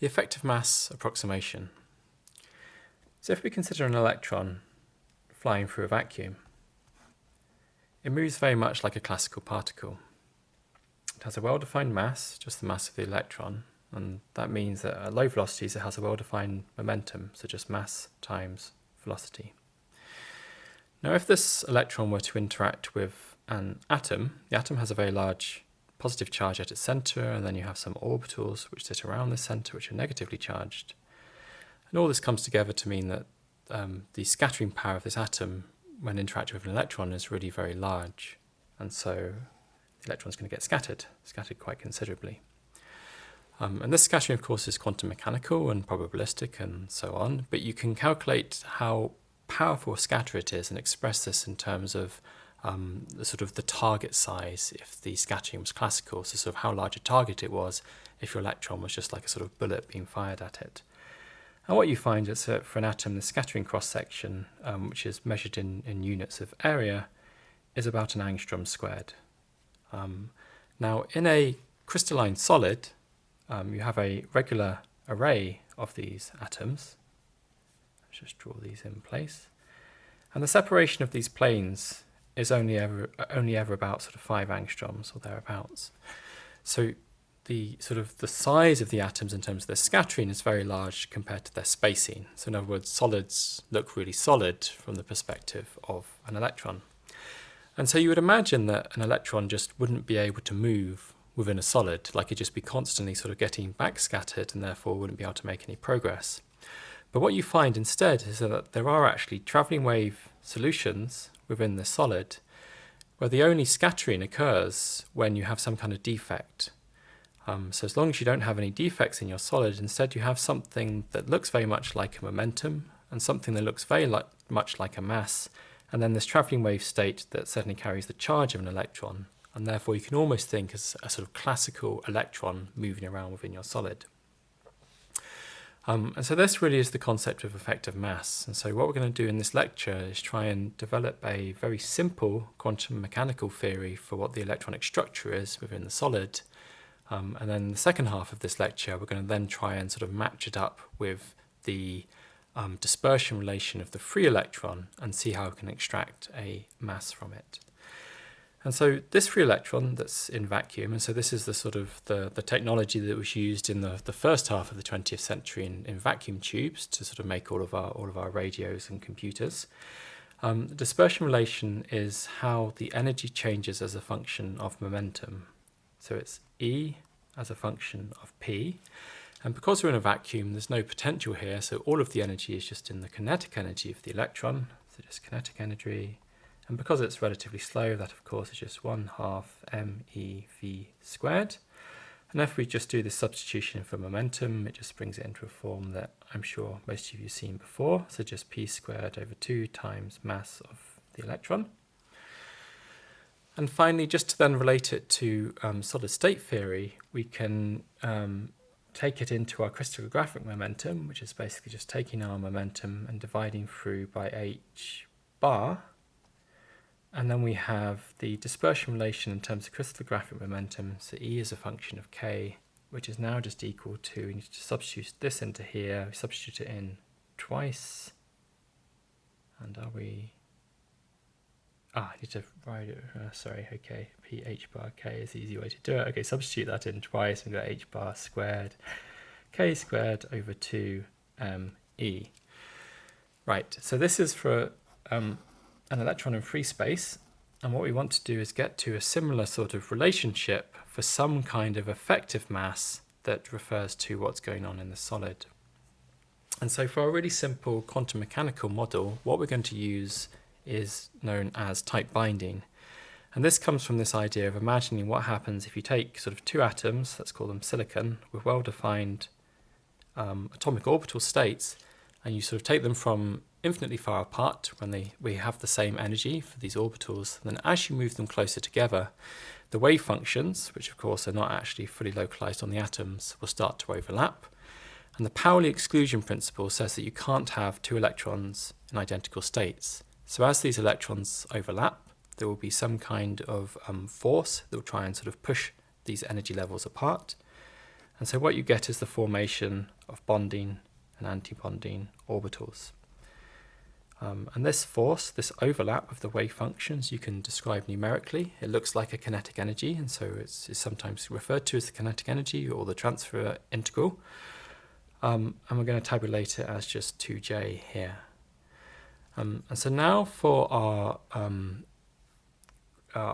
The effective mass approximation. So if we consider an electron flying through a vacuum, it moves very much like a classical particle. It has a well-defined mass, just the mass of the electron, and that means that at low velocities it has a well-defined momentum, so just mass times velocity. Now if this electron were to interact with an atom, the atom has a very large positive charge at its centre, and then you have some orbitals which sit around the centre which are negatively charged. And all this comes together to mean that the scattering power of this atom when interacting with an electron is really very large, and so the electron is going to get scattered quite considerably. And this scattering of course is quantum mechanical and probabilistic and so on, but you can calculate how powerful a scatter it is and express this in terms of the target size if the scattering was classical, so sort of how large a target it was if your electron was just like a sort of bullet being fired at it. And what you find is that for an atom, the scattering cross-section, which is measured in units of area, is about an angstrom squared. Now in a crystalline solid, you have a regular array of these atoms. Let's just draw these in place. And the separation of these planes is only ever about sort of 5 angstroms or thereabouts. So the size of the atoms in terms of their scattering is very large compared to their spacing. So in other words, solids look really solid from the perspective of an electron. And so you would imagine that an electron just wouldn't be able to move within a solid, like it'd just be constantly sort of getting backscattered and therefore wouldn't be able to make any progress. But what you find instead is that there are actually travelling wave solutions within the solid where the only scattering occurs when you have some kind of defect. So as long as you don't have any defects in your solid, instead you have something that looks very much like a momentum and something that looks very much like a mass, and then this travelling wave state that certainly carries the charge of an electron, and therefore you can almost think as a sort of classical electron moving around within your solid. And so this really is the concept of effective mass. And so what we're going to do in this lecture is try and develop a very simple quantum mechanical theory for what the electronic structure is within the solid. And then in the second half of this lecture, we're going to then try and sort of match it up with the dispersion relation of the free electron and see how we can extract a mass from it. And so this free electron that's in vacuum, and so this is the sort of the technology that was used in the first half of the 20th century in vacuum tubes to sort of make all of our radios and computers. The dispersion relation is how the energy changes as a function of momentum. So it's E as a function of P. And because we're in a vacuum, there's no potential here, so all of the energy is just in the kinetic energy of the electron, so just kinetic energy. And because it's relatively slow, that of course is just 1/2 MEV squared. And if we just do this substitution for momentum, it just brings it into a form that I'm sure most of you have seen before. So just P squared over 2 times mass of the electron. And finally, just to then relate it to solid state theory, we can take it into our crystallographic momentum, which is basically just taking our momentum and dividing through by h bar. And then we have the dispersion relation in terms of crystallographic momentum. So E is a function of K, which is now just equal to, we need to substitute this into here, we substitute it in twice. And are we, I need to write it, sorry, okay, PH bar K is the easy way to do it. Okay, substitute that in twice, and we've got H bar squared, K squared over 2 E. Right, so this is for an electron in free space, and what we want to do is get to a similar sort of relationship for some kind of effective mass that refers to what's going on in the solid. And so for a really simple quantum mechanical model, what we're going to use is known as tight binding. And this comes from this idea of imagining what happens if you take sort of 2 atoms, let's call them silicon, with well-defined atomic orbital states, and you sort of take them from infinitely far apart when we have the same energy for these orbitals. And then as you move them closer together, the wave functions, which of course are not actually fully localized on the atoms, will start to overlap. And the Pauli exclusion principle says that you can't have 2 electrons in identical states. So as these electrons overlap, there will be some kind of force that will try and sort of push these energy levels apart. And so what you get is the formation of bonding and anti-bonding orbitals. And this force, this overlap of the wave functions, you can describe numerically. It looks like a kinetic energy, and so it's sometimes referred to as the kinetic energy or the transfer integral. And we're going to tabulate it as just 2J here. And so now for our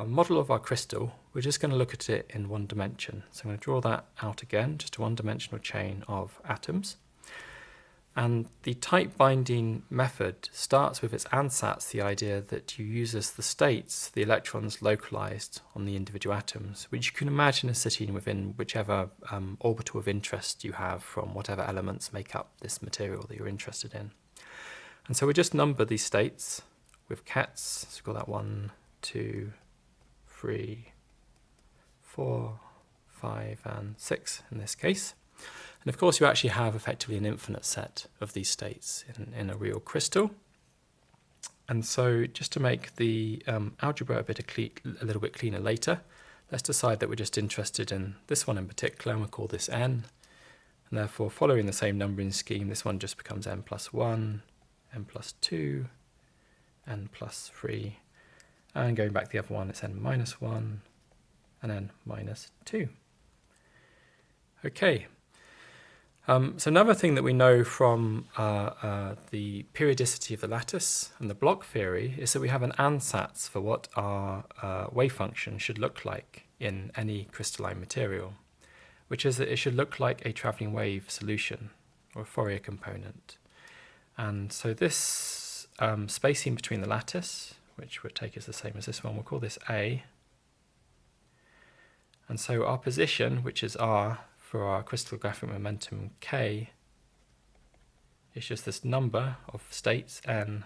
model of our crystal, we're just going to look at it in one dimension. So I'm going to draw that out again, just a one-dimensional chain of atoms. And the tight binding method starts with its ansatz, the idea that you use as the states the electrons localized on the individual atoms, which you can imagine as sitting within whichever orbital of interest you have from whatever elements make up this material that you're interested in. And so we just number these states with cats, so we've got that 1, 2, 3, 4, 5, and 6 in this case. And of course you actually have effectively an infinite set of these states in a real crystal. And so just to make the algebra a little bit cleaner later, let's decide that we're just interested in this one in particular, and we'll call this n. And therefore, following the same numbering scheme, this one just becomes n plus 1, n plus 2, n plus 3. And going back the other one, it's n minus 1 and n minus 2. Okay. So another thing that we know from the periodicity of the lattice and the block theory is that we have an ansatz for what our wave function should look like in any crystalline material, which is that it should look like a travelling wave solution or a Fourier component. And so this spacing between the lattice, which we'll take as the same as this one, we'll call this A. And so our position, which is R, for our crystallographic momentum K, is just this number of states n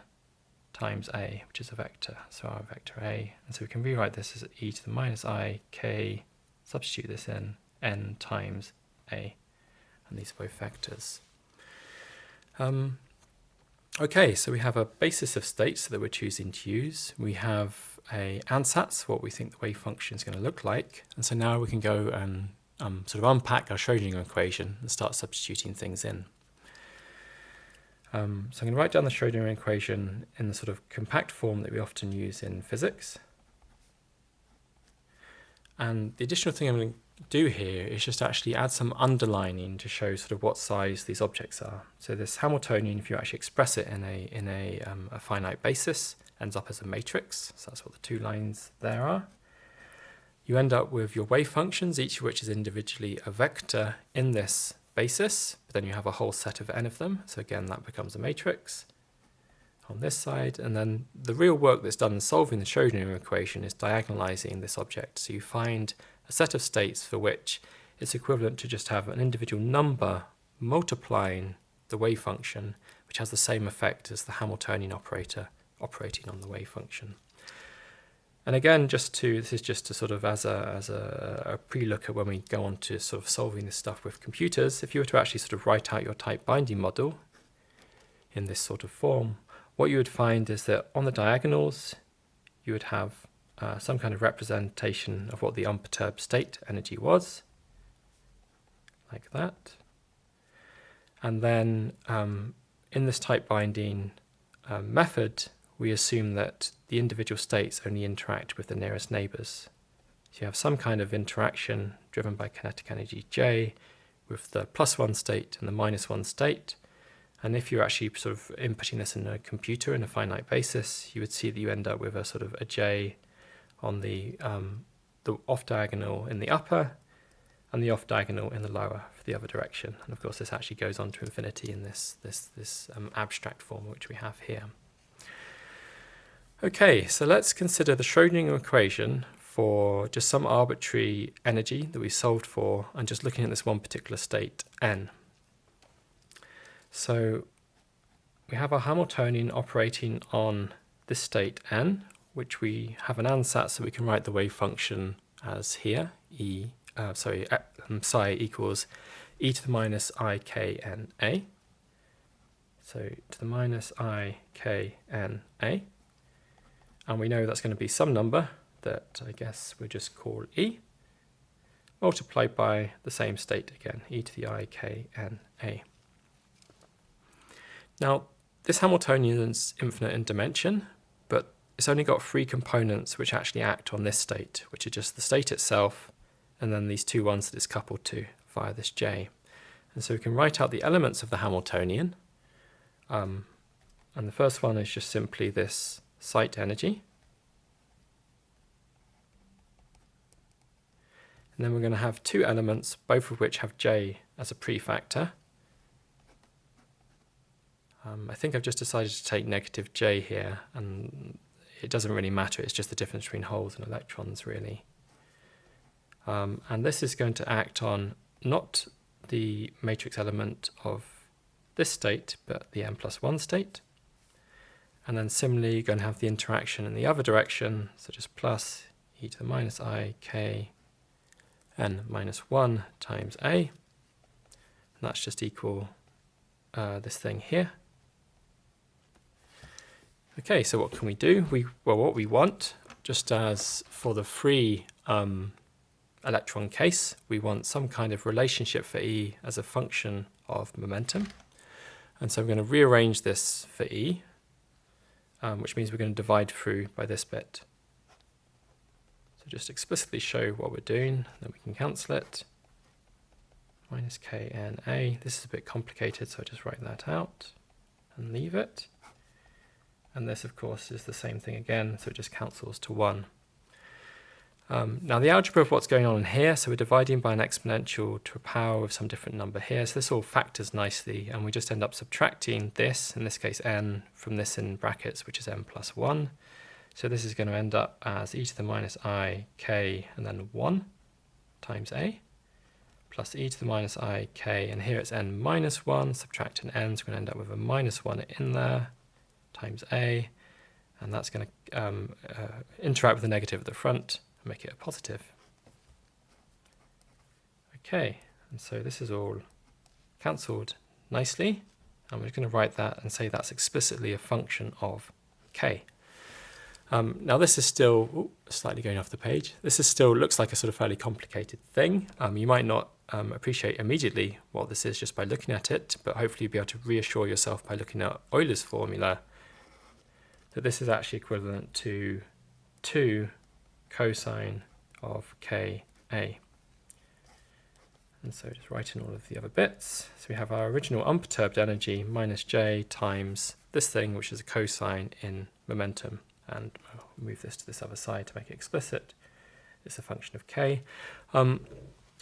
times A, which is a vector, so our vector A. And so we can rewrite this as e to the minus I k, substitute this in, n times A, and these are both vectors. Okay, so we have a basis of states that we're choosing to use. We have a ansatz, what we think the wave function is going to look like, and so now we can go and sort of unpack our Schrodinger equation and start substituting things in. So I'm going to write down the Schrodinger equation in the sort of compact form that we often use in physics. And the additional thing I'm going to do here is just actually add some underlining to show sort of what size these objects are. So this Hamiltonian, if you actually express it in a finite basis, ends up as a matrix. So that's what the two lines there are. You end up with your wave functions, each of which is individually a vector in this basis, but then you have a whole set of n of them. So again, that becomes a matrix on this side. And then the real work that's done in solving the Schrodinger equation is diagonalizing this object. So you find a set of states for which it's equivalent to just have an individual number multiplying the wave function, which has the same effect as the Hamiltonian operator operating on the wave function. And again, this is just to sort of as a pre-look at when we go on to sort of solving this stuff with computers. If you were to actually sort of write out your tight binding model in this sort of form, what you would find is that on the diagonals, you would have some kind of representation of what the unperturbed state energy was, like that. And then in this tight binding method, we assume that the individual states only interact with the nearest neighbours. So you have some kind of interaction driven by kinetic energy J with the +1 state and the -1 state. And if you're actually sort of inputting this in a computer in a finite basis, you would see that you end up with a sort of a J on the off diagonal in the upper and the off diagonal in the lower for the other direction. And of course, this actually goes on to infinity in this abstract form which we have here. Okay, so let's consider the Schrodinger equation for just some arbitrary energy that we solved for, and just looking at this one particular state, n. So we have our Hamiltonian operating on this state n, which we have an ansatz, so we can write the wave function as here, psi equals e to the minus I k n a. So to the minus I k n a. And we know that's going to be some number that I guess we'll just call e. multiplied by the same state again, e to the I k n a. Now, this Hamiltonian is infinite in dimension, but it's only got 3 components which actually act on this state, which are just the state itself, and then these 2 ones that it's coupled to via this j. And so we can write out the elements of the Hamiltonian, and the first one is just simply this site energy. And then we're going to have 2 elements, both of which have j as a prefactor. I think I've just decided to take negative j here, and it doesn't really matter, it's just the difference between holes and electrons really. And this is going to act on not the matrix element of this state, but the n+1 state. And then similarly, you're going to have the interaction in the other direction, so just plus e to the minus I k n minus 1 times a. And that's just equal this thing here. Okay, so what can we do? Well, what we want, just as for the free electron case, we want some kind of relationship for E as a function of momentum. And so we're going to rearrange this for E, which means we're going to divide through by this bit. So just explicitly show what we're doing, then we can cancel it. Minus k n a. This is a bit complicated, so I just write that out and leave it. And this, of course, is the same thing again, so it just cancels to 1. Now the algebra of what's going on in here, so we're dividing by an exponential to a power of some different number here, so this all factors nicely, and we just end up subtracting this, in this case n, from this in brackets, which is n+1. So this is going to end up as e to the minus I k and then 1 times a, plus e to the minus I k, and here it's n minus 1, subtract an n, so we're going to end up with a minus 1 in there, times a, and that's going to interact with the negative at the front and make it a positive. Okay, and so this is all cancelled nicely, and we're going to write that and say that's explicitly a function of k. Now this is still slightly going off the page. This is still looks like a sort of fairly complicated thing. You might not appreciate immediately what this is just by looking at it, but hopefully you'll be able to reassure yourself by looking at Euler's formula that this is actually equivalent to 2 cosine of ka. And so just writing all of the other bits. So we have our original unperturbed energy minus j times this thing, which is a cosine in momentum. And I'll move this to this other side to make it explicit. It's a function of k. And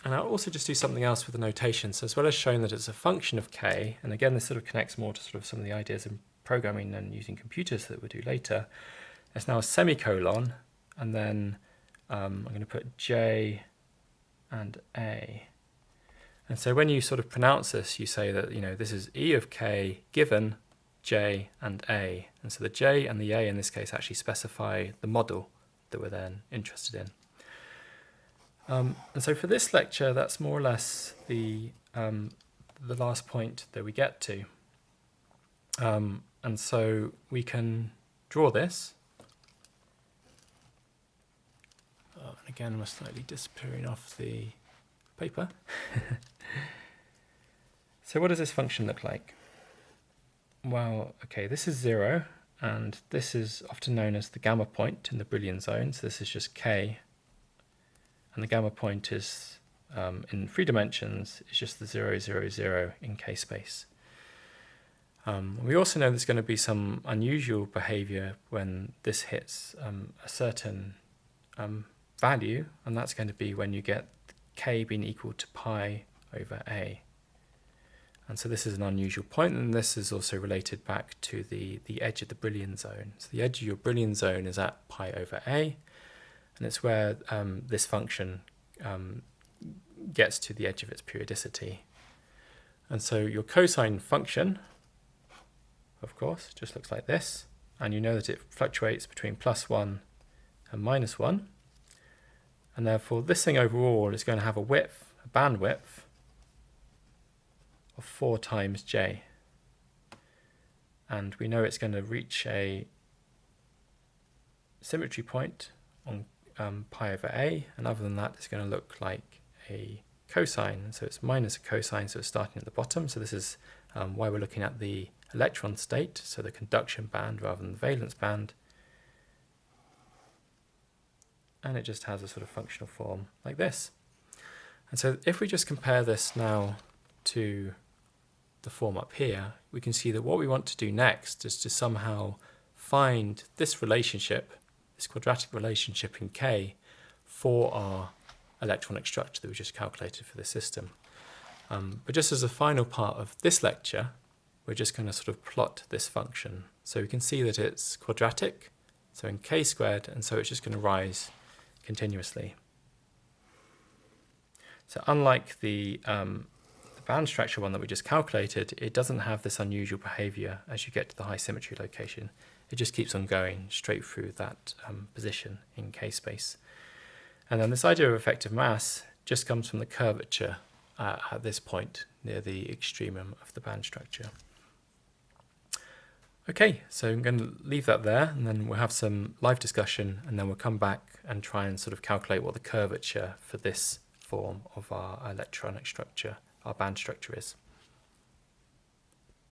I'll also just do something else with the notation. So as well as showing that it's a function of k, and again this sort of connects more to sort of some of the ideas in programming and using computers that we'll do later, it's now a semicolon, and then I'm going to put j and a. And so when you sort of pronounce this, you say that, you know, this is e of k given j and a. And so the j and the a in this case actually specify the model that we're then interested in. And so for this lecture, that's more or less the last point that we get to. And so we can draw this. And again, we're slightly disappearing off the paper. So what does this function look like? Well, okay, this is 0, and this is often known as the gamma point in the Brillouin zone. So this is just k, and the gamma point is, in 3 dimensions, is just the 0, 0, 0 in k space. We also know there's going to be some unusual behavior when this hits a certain value, and that's going to be when you get k being equal to pi over a. And so this is an unusual point, and this is also related back to the edge of the Brillouin zone. So the edge of your Brillouin zone is at pi over a, and it's where this function gets to the edge of its periodicity. And so your cosine function, of course, just looks like this, and you know that it fluctuates between +1 and -1, and therefore this thing overall is going to have a width, a bandwidth, of 4 times j, and we know it's going to reach a symmetry point on pi over a, and other than that it's going to look like a cosine, so it's minus a cosine, so it's starting at the bottom. So this is why we're looking at the electron state, so the conduction band rather than the valence band. And it just has a sort of functional form like this. And so if we just compare this now to the form up here, we can see that what we want to do next is to somehow find this relationship, this quadratic relationship in K, for our electronic structure that we just calculated for the system. But just as a final part of this lecture, we're just going to sort of plot this function. So we can see that it's quadratic, so in K squared, and so it's just going to rise continuously. So unlike the band structure one that we just calculated, it doesn't have this unusual behavior as you get to the high symmetry location. It just keeps on going straight through that position in K space. And then this idea of effective mass just comes from the curvature at this point near the extremum of the band structure. Okay, so I'm going to leave that there, and then we'll have some live discussion, and then we'll come back and try and sort of calculate what the curvature for this form of our electronic structure, our band structure is.